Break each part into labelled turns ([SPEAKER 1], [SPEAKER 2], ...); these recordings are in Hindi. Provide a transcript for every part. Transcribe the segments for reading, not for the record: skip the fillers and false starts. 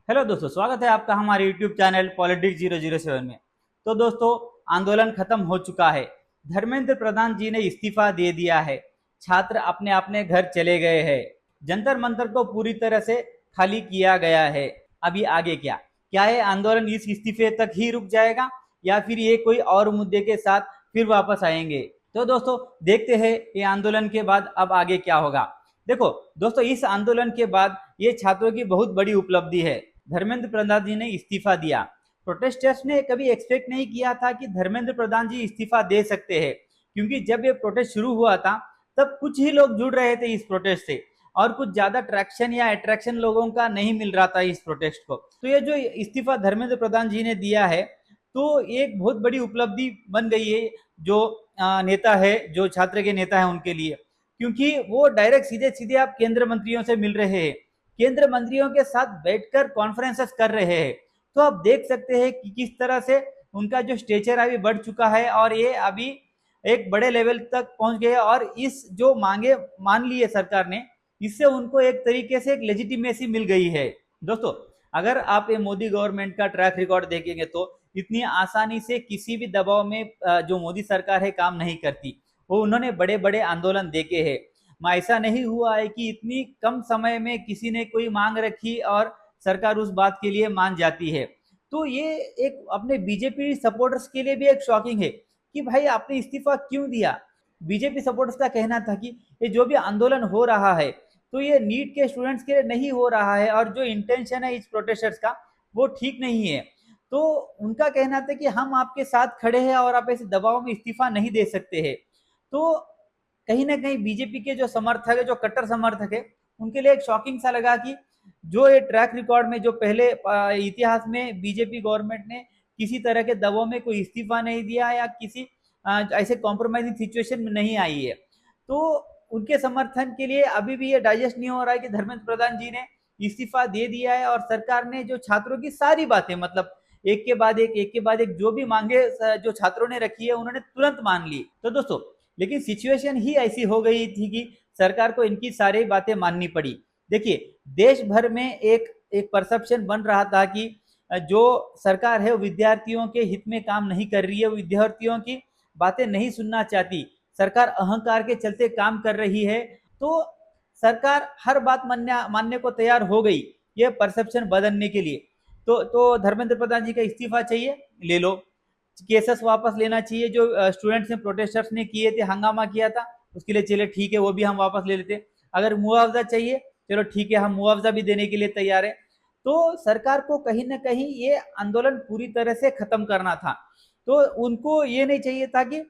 [SPEAKER 1] हेलो दोस्तों, स्वागत है आपका हमारे यूट्यूब चैनल पॉलिटिक्स 007 में। तो दोस्तों, आंदोलन खत्म हो चुका है। धर्मेंद्र प्रधान जी ने इस्तीफा दे दिया है। छात्र अपने अपने घर चले गए हैं। जंतर मंतर को पूरी तरह से खाली किया गया है। अभी आगे क्या क्या है? आंदोलन इस इस्तीफे तक ही रुक जाएगा या फिर ये कोई और मुद्दे के साथ फिर वापस आएंगे? तो दोस्तों, देखते हैं ये आंदोलन के बाद अब आगे क्या होगा। देखो दोस्तों, इस आंदोलन के बाद ये छात्रों की बहुत बड़ी उपलब्धि है। धर्मेंद्र प्रधान जी ने इस्तीफा दिया। प्रोटेस्टर्स ने कभी एक्सपेक्ट नहीं किया था कि धर्मेंद्र प्रधान जी इस्तीफा दे सकते हैं, क्योंकि जब ये प्रोटेस्ट शुरू हुआ था तब कुछ ही लोग जुड़ रहे थे इस प्रोटेस्ट से, और कुछ ज्यादा ट्रैक्शन या अट्रैक्शन लोगों का नहीं मिल रहा था इस प्रोटेस्ट को। तो ये जो इस्तीफा धर्मेंद्र प्रधान जी ने दिया है, तो एक बहुत बड़ी उपलब्धि बन गई है जो नेता है, जो छात्र के नेता है उनके लिए, क्योंकि वो डायरेक्ट सीधे सीधे आप केंद्र मंत्रियों से मिल रहे हैं, केंद्र मंत्रियों के साथ बैठकर कॉन्फ्रेंसेस कर रहे हैं। तो आप देख सकते हैं कि किस तरह से उनका जो स्टेचर अभी बढ़ चुका है और ये अभी एक बड़े लेवल तक पहुंच गए, और इस जो मांगे मान ली है सरकार ने, इससे उनको एक तरीके से एक लेजिटिमेसी मिल गई है। दोस्तों, अगर आप ये मोदी गवर्नमेंट का ट्रैक रिकॉर्ड देखेंगे तो इतनी आसानी से किसी भी दबाव में जो मोदी सरकार है काम नहीं करती। वो उन्होंने बड़े बड़े आंदोलन देखे हैं। ऐसा नहीं हुआ है कि इतनी कम समय में किसी ने कोई मांग रखी और सरकार उस बात के लिए मान जाती है। तो ये एक अपने बीजेपी सपोर्टर्स के लिए भी एक शॉकिंग है कि भाई आपने इस्तीफा क्यों दिया। बीजेपी सपोर्टर्स का कहना था कि ये जो भी आंदोलन हो रहा है तो ये नीट के स्टूडेंट्स के लिए नहीं हो रहा है, और जो इंटेंशन है इस प्रोटेस्टर्स का वो ठीक नहीं है। तो उनका कहना था कि हम आपके साथ खड़े हैं और आप ऐसे दबाव में इस्तीफा नहीं दे सकते हैं। तो कहीं ना कहीं बीजेपी के जो समर्थक है, जो कट्टर समर्थक है, उनके लिए एक शॉकिंग सा लगा कि जो ये ट्रैक रिकॉर्ड में जो पहले इतिहास में बीजेपी गवर्नमेंट ने किसी तरह के दबाव में कोई इस्तीफा नहीं दिया या किसी ऐसे कॉम्प्रोमाइजिंग सिचुएशन में नहीं आई है। तो उनके समर्थन के लिए अभी भी ये डाइजेस्ट नहीं हो रहा है कि धर्मेंद्र प्रधान जी ने इस्तीफा दे दिया है, और सरकार ने जो छात्रों की सारी बातें, मतलब एक के बाद एक जो भी मांगे जो छात्रों ने रखी है उन्होंने तुरंत मान ली। तो दोस्तों, लेकिन सिचुएशन ही ऐसी हो गई थी कि सरकार को इनकी सारी बातें माननी पड़ी। देखिए, देश भर में एक एक परसेप्शन बन रहा था कि जो सरकार है वो विद्यार्थियों के हित में काम नहीं कर रही है, विद्यार्थियों की बातें नहीं सुनना चाहती, सरकार अहंकार के चलते काम कर रही है। तो सरकार हर बात मानने को तैयार हो गई ये परसेप्शन बदलने के लिए। तो धर्मेंद्र प्रधान जी का इस्तीफा चाहिए, ले लो। केसेस वापस लेना चाहिए जो स्टूडेंट्स ने, प्रोटेस्टर्स ने किए थे, हंगामा किया था, उसके लिए चलिए ठीक है, वो भी हम वापस ले लेते। अगर मुआवजा चाहिए, चलो ठीक है, हम मुआवजा भी देने के लिए तैयार है। तो सरकार को कहीं ना कहीं ये आंदोलन पूरी तरह से खत्म करना था। तो उनको ये नहीं चाहिए था कि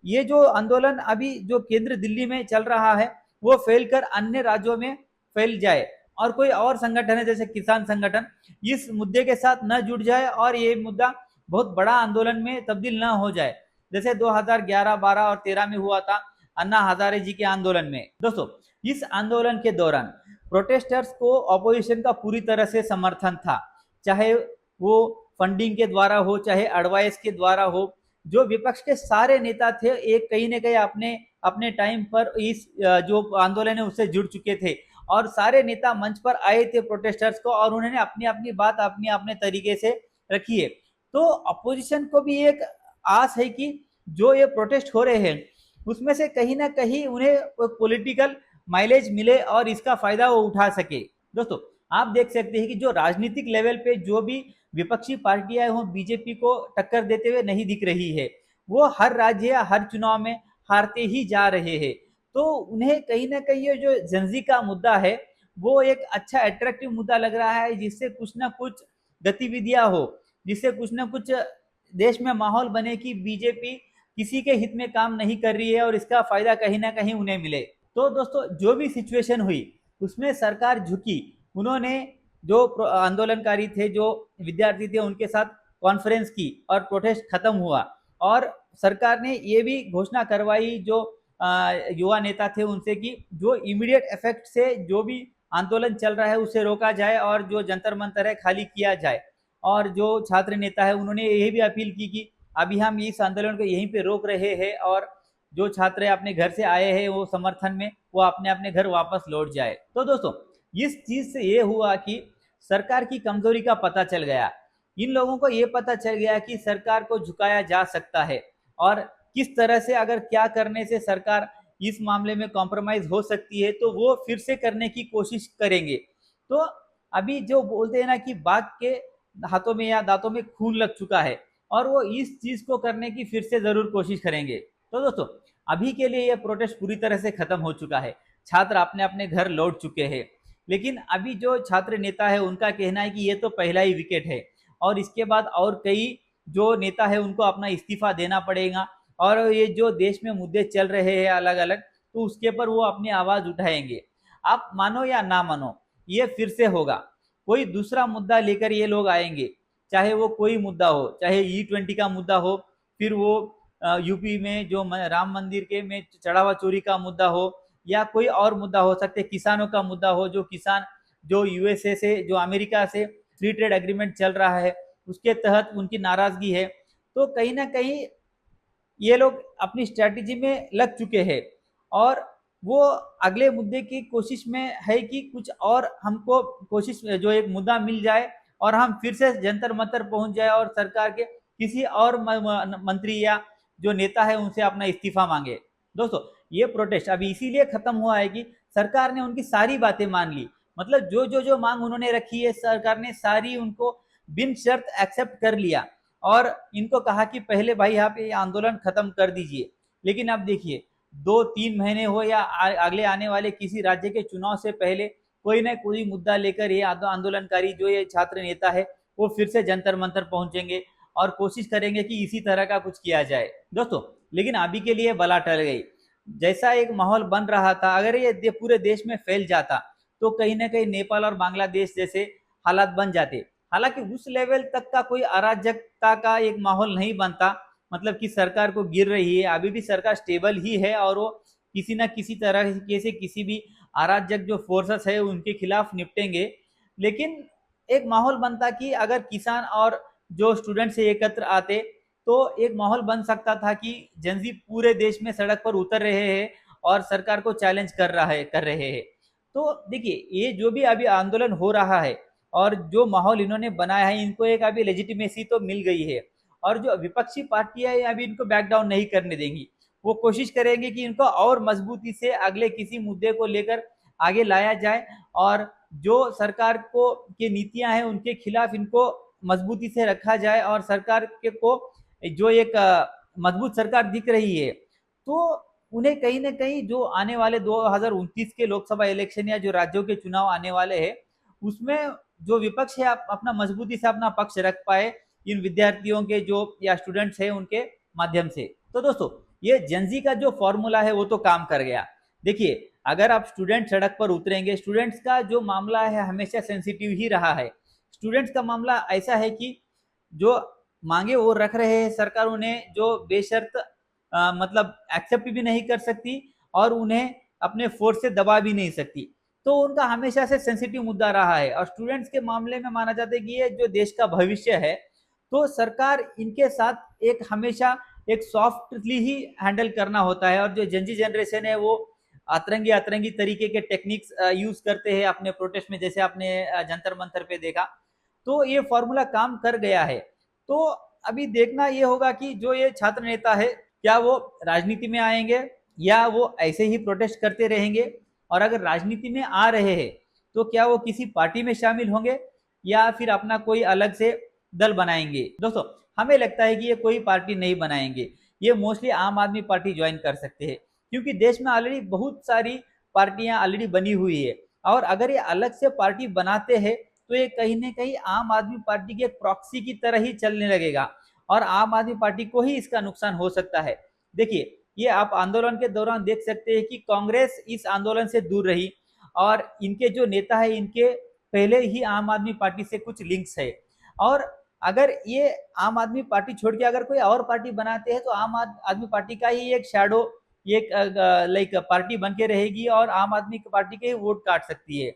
[SPEAKER 1] ये जो आंदोलन अभी जो केंद्र दिल्ली में चल रहा है वो फैल कर अन्य राज्यों में फैल जाए, और कोई और संगठन है जैसे किसान संगठन इस मुद्दे के साथ न जुड़ जाए, और ये मुद्दा बहुत बड़ा आंदोलन में तब्दील न हो जाए, जैसे 2011, 12 और 13 में हुआ था अन्ना हजारे जी के आंदोलन में। दोस्तों, इस आंदोलन के दौरान प्रोटेस्टर्स को ऑपोजिशन का पूरी तरह से समर्थन था, चाहे वो फंडिंग के द्वारा हो, चाहे एडवाइस के द्वारा हो। जो विपक्ष के सारे नेता थे एक कहीं ना कहीं अपने अपने टाइम पर इस जो आंदोलन है उससे जुड़ चुके थे, और सारे नेता मंच पर आए थे प्रोटेस्टर्स को, और उन्होंने अपनी अपनी बात अपने अपने तरीके से रखी है। तो अपोजिशन को भी एक आस है कि जो ये प्रोटेस्ट हो रहे हैं उसमें से कहीं ना कहीं उन्हें पॉलिटिकल माइलेज मिले और इसका फायदा वो उठा सके। दोस्तों, आप देख सकते हैं कि जो राजनीतिक लेवल पे जो भी विपक्षी पार्टियां हैं वो बीजेपी को टक्कर देते हुए नहीं दिख रही है। वो हर राज्य या हर चुनाव में हारते ही जा रहे हैं। तो उन्हें कहीं ना कहीं ये जो जनजी का मुद्दा है वो एक अच्छा अट्रैक्टिव मुद्दा लग रहा है, जिससे कुछ ना कुछ गतिविधियां हो, जिससे कुछ ना कुछ देश में माहौल बने कि बीजेपी किसी के हित में काम नहीं कर रही है और इसका फायदा कहीं ना कहीं उन्हें मिले। तो दोस्तों, जो भी सिचुएशन हुई उसमें सरकार झुकी। उन्होंने जो आंदोलनकारी थे, जो विद्यार्थी थे, उनके साथ कॉन्फ्रेंस की और प्रोटेस्ट खत्म हुआ, और सरकार ने ये भी घोषणा करवाई जो युवा नेता थे उनसे कि जो इमीडिएट इफेक्ट से जो भी आंदोलन चल रहा है उसे रोका जाए और जो जंतर मंतर है खाली किया जाए। और जो छात्र नेता है उन्होंने ये भी अपील की कि अभी हम इस आंदोलन को यहीं पे रोक रहे हैं, और जो छात्र अपने घर से आए हैं वो समर्थन में वो अपने अपने घर वापस लौट जाए। तो दोस्तों, इस चीज से ये हुआ कि सरकार की कमजोरी का पता चल गया। इन लोगों को ये पता चल गया कि सरकार को झुकाया जा सकता है और किस तरह से अगर क्या करने से सरकार इस मामले में कॉम्प्रोमाइज हो सकती है, तो वो फिर से करने की कोशिश करेंगे। तो अभी जो बोलते हैं ना कि बाघ के हाथों में या दांतों में खून लग चुका है और वो इस चीज को करने की फिर से जरूर कोशिश करेंगे। तो दोस्तों, अभी के लिए यह प्रोटेस्ट पूरी तरह से खत्म हो चुका है। छात्र अपने अपने घर लौट चुके हैं। लेकिन अभी जो छात्र नेता है उनका कहना है कि ये तो पहला ही विकेट है और इसके बाद और कई जो नेता है उनको अपना इस्तीफा देना पड़ेगा और ये जो देश में मुद्दे चल रहे हैं अलग अलग, तो उसके पर वो अपनी आवाज उठाएंगे। आप मानो या ना मानो, ये फिर से होगा। कोई दूसरा मुद्दा लेकर ये लोग आएंगे, चाहे वो कोई मुद्दा हो, चाहे E20 का मुद्दा हो, फिर वो यूपी में जो राम मंदिर के में चढ़ावा चोरी का मुद्दा हो, या कोई और मुद्दा हो सकते, किसानों का मुद्दा हो, जो किसान जो यूएसए से, जो अमेरिका से फ्री ट्रेड एग्रीमेंट चल रहा है उसके तहत उनकी नाराजगी है। तो कहीं ना कहीं ये लोग अपनी स्ट्रैटेजी में लग चुके हैं और वो अगले मुद्दे की कोशिश में है कि कुछ और हमको कोशिश जो एक मुद्दा मिल जाए और हम फिर से जंतर मंतर पहुंच जाए और सरकार के किसी और मंत्री या जो नेता है उनसे अपना इस्तीफा मांगे। दोस्तों, ये प्रोटेस्ट अभी इसीलिए खत्म हुआ है कि सरकार ने उनकी सारी बातें मान ली। मतलब जो मांग उन्होंने रखी है सरकार ने सारी उनको बिन शर्त एक्सेप्ट कर लिया और इनको कहा कि पहले भाई आप ये आंदोलन खत्म कर दीजिए। लेकिन अब देखिए, 2-3 महीने हो या अगले आने वाले किसी राज्य के चुनाव से पहले कोई ना कोई मुद्दा लेकर ये आंदोलनकारी जो ये छात्र नेता है वो फिर से जंतर मंतर पहुंचेंगे और कोशिश करेंगे कि इसी तरह का कुछ किया जाए। दोस्तों, लेकिन अभी के लिए बला टल गई। जैसा एक माहौल बन रहा था, अगर ये पूरे देश में फैल जाता तो कहीं ना कहीं नेपाल और बांग्लादेश जैसे हालात बन जाते। हालांकि उस लेवल तक का कोई अराजकता का एक माहौल नहीं बनता, मतलब कि सरकार को गिर रही है, अभी भी सरकार स्टेबल ही है और वो किसी ना किसी तरह से किसी भी अराजक जो फोर्सेस है उनके खिलाफ निपटेंगे। लेकिन एक माहौल बनता कि अगर किसान और जो स्टूडेंट से एकत्र आते तो एक माहौल बन सकता था कि जनजी पूरे देश में सड़क पर उतर रहे हैं और सरकार को चैलेंज कर रहे हैं। तो देखिए, ये जो भी अभी आंदोलन हो रहा है और जो माहौल इन्होंने बनाया है, इनको एक अभी लेजिटिमेसी तो मिल गई है और जो विपक्षी पार्टियां हैं अभी इनको बैक डाउन नहीं करने देंगी। वो कोशिश करेंगे कि इनको और मजबूती से अगले किसी मुद्दे को लेकर आगे लाया जाए और जो सरकार को की नीतियां हैं उनके खिलाफ इनको मजबूती से रखा जाए और सरकार के को जो एक मजबूत सरकार दिख रही है, तो उन्हें कहीं ना कहीं जो आने वाले 2029 के लोकसभा इलेक्शन या जो राज्यों के चुनाव आने वाले हैं उसमें जो विपक्ष है अपना मजबूती से अपना पक्ष रख पाए इन विद्यार्थियों के जो या स्टूडेंट्स है उनके माध्यम से। तो दोस्तों, ये जेनजी का जो फॉर्मूला है वो तो काम कर गया। देखिए, अगर आप स्टूडेंट सड़क पर उतरेंगे, स्टूडेंट्स का जो मामला है हमेशा सेंसिटिव ही रहा है। स्टूडेंट्स का मामला ऐसा है कि जो मांगे वो रख रहे हैं, सरकार उन्हें जो बेशर्त मतलब एक्सेप्ट भी नहीं कर सकती और उन्हें अपने फोर्स से दबा भी नहीं सकती। तो उनका हमेशा से सेंसिटिव मुद्दा रहा है और स्टूडेंट्स के मामले में माना जाता है कि ये जो देश का भविष्य है, तो सरकार इनके साथ एक हमेशा एक सॉफ्टली ही हैंडल करना होता है। और जो जेनजी जनरेशन है वो अतरंगी अतरंगी तरीके के टेक्निक्स यूज करते हैं अपने प्रोटेस्ट में, जैसे आपने जंतर मंतर पे देखा। तो ये फॉर्मूला काम कर गया है। तो अभी देखना ये होगा कि जो ये छात्र नेता है क्या वो राजनीति में आएंगे या वो ऐसे ही प्रोटेस्ट करते रहेंगे, और अगर राजनीति में आ रहे हैं तो क्या वो किसी पार्टी में शामिल होंगे या फिर अपना कोई अलग से दल बनाएंगे। दोस्तों, हमें लगता है कि ये कोई पार्टी नहीं बनाएंगे, ये मोस्टली आम आदमी पार्टी ज्वाइन कर सकते हैं क्योंकि देश में ऑलरेडी बहुत सारी पार्टियां ऑलरेडी बनी हुई है। और अगर ये अलग से पार्टी बनाते हैं तो ये कहीं ना कहीं आम आदमी पार्टी के प्रॉक्सी की तरह ही चलने लगेगा और आम आदमी पार्टी को ही इसका नुकसान हो सकता है। देखिए, ये आप आंदोलन के दौरान देख सकते हैं कि कांग्रेस इस आंदोलन से दूर रही और इनके जो नेता है इनके पहले ही आम आदमी पार्टी से कुछ लिंक्स है। और अगर ये आम आदमी पार्टी छोड़ के अगर कोई और पार्टी बनाते हैं तो आम आदमी पार्टी का ही एक शैडो, एक लाइक पार्टी बन के रहेगी और आम आदमी पार्टी के वोट काट सकती है।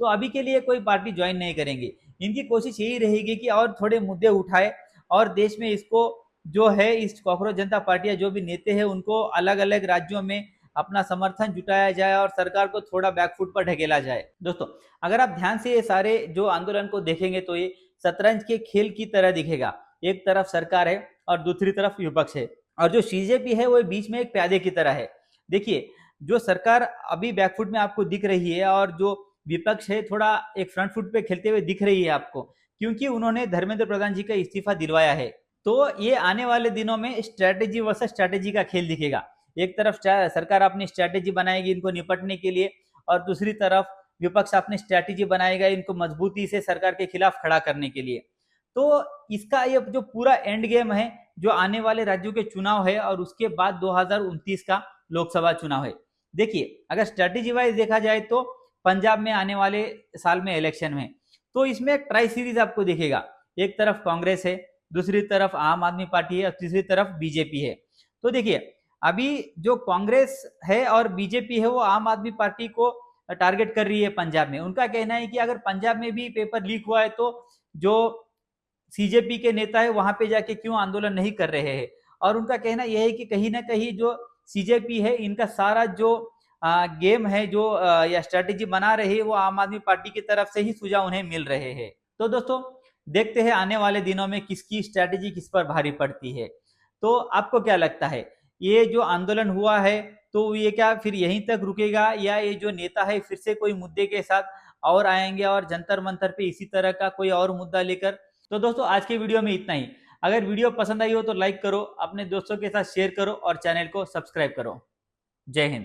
[SPEAKER 1] तो अभी के लिए कोई पार्टी ज्वाइन नहीं करेंगे। इनकी कोशिश यही रहेगी कि और थोड़े मुद्दे उठाए और देश में इसको जो है इस कॉकरोच जनता पार्टी या जो भी नेता है उनको अलग अलग राज्यों में अपना समर्थन जुटाया जाए और सरकार को थोड़ा बैकफुट पर ढकेला जाए। दोस्तों, अगर आप ध्यान से ये सारे जो आंदोलन को देखेंगे तो ये शतरंज के खेल की तरह दिखेगा। एक तरफ सरकार है और दूसरी तरफ विपक्ष है, और जो बीजेपी है वो बीच में एक प्यादे की तरह है। देखिए, जो सरकार अभी बैकफुट में आपको दिख रही है और जो विपक्ष है थोड़ा एक फ्रंट फुट पे खेलते हुए दिख रही है आपको, क्योंकि उन्होंने धर्मेंद्र प्रधान जी का इस्तीफा दिलवाया है। तो ये आने वाले दिनों में स्ट्रैटेजी वर्सेस स्ट्रैटेजी का खेल दिखेगा। एक तरफ सरकार अपनी स्ट्रैटेजी बनाएगी इनको निपटने के लिए, और दूसरी तरफ विपक्ष अपनी स्ट्रैटेजी बनाएगा इनको मजबूती से सरकार के खिलाफ खड़ा करने के लिए। तो इसका ये जो पूरा एंड गेम है, जो आने वाले राज्यों के चुनाव है और उसके बाद 2029 का लोकसभा चुनाव है। देखिए, अगर स्ट्रैटेजी वाइज देखा जाए तो पंजाब में आने वाले साल में इलेक्शन में, तो इसमें एक ट्राई सीरीज आपको दिखेगा। एक तरफ कांग्रेस है, दूसरी तरफ आम आदमी पार्टी है और तीसरी तरफ बीजेपी है। तो देखिए, अभी जो कांग्रेस है और बीजेपी है वो आम आदमी पार्टी को टारगेट कर रही है पंजाब में। उनका कहना है कि अगर पंजाब में भी पेपर लीक हुआ है तो जो सीजेपी के नेता है वहां पे जाके क्यों आंदोलन नहीं कर रहे हैं। और उनका कहना यह है कि कहीं ना कहीं जो सीजेपी है इनका सारा जो गेम है, जो या स्ट्रेटेजी बना रही है, वो आम आदमी पार्टी की तरफ से ही सुझाव उन्हें मिल रहे हैं। तो दोस्तों, देखते हैं आने वाले दिनों में किसकी स्ट्रेटेजी किस पर भारी पड़ती है। तो आपको क्या लगता है, ये जो आंदोलन हुआ है तो ये क्या फिर यहीं तक रुकेगा, या ये जो नेता है फिर से कोई मुद्दे के साथ और आएंगे और जंतर मंतर पे इसी तरह का कोई और मुद्दा लेकर। तो दोस्तों, आज के वीडियो में इतना ही। अगर वीडियो पसंद आई हो तो लाइक करो, अपने दोस्तों के साथ शेयर करो और चैनल को सब्सक्राइब करो। जय हिंद।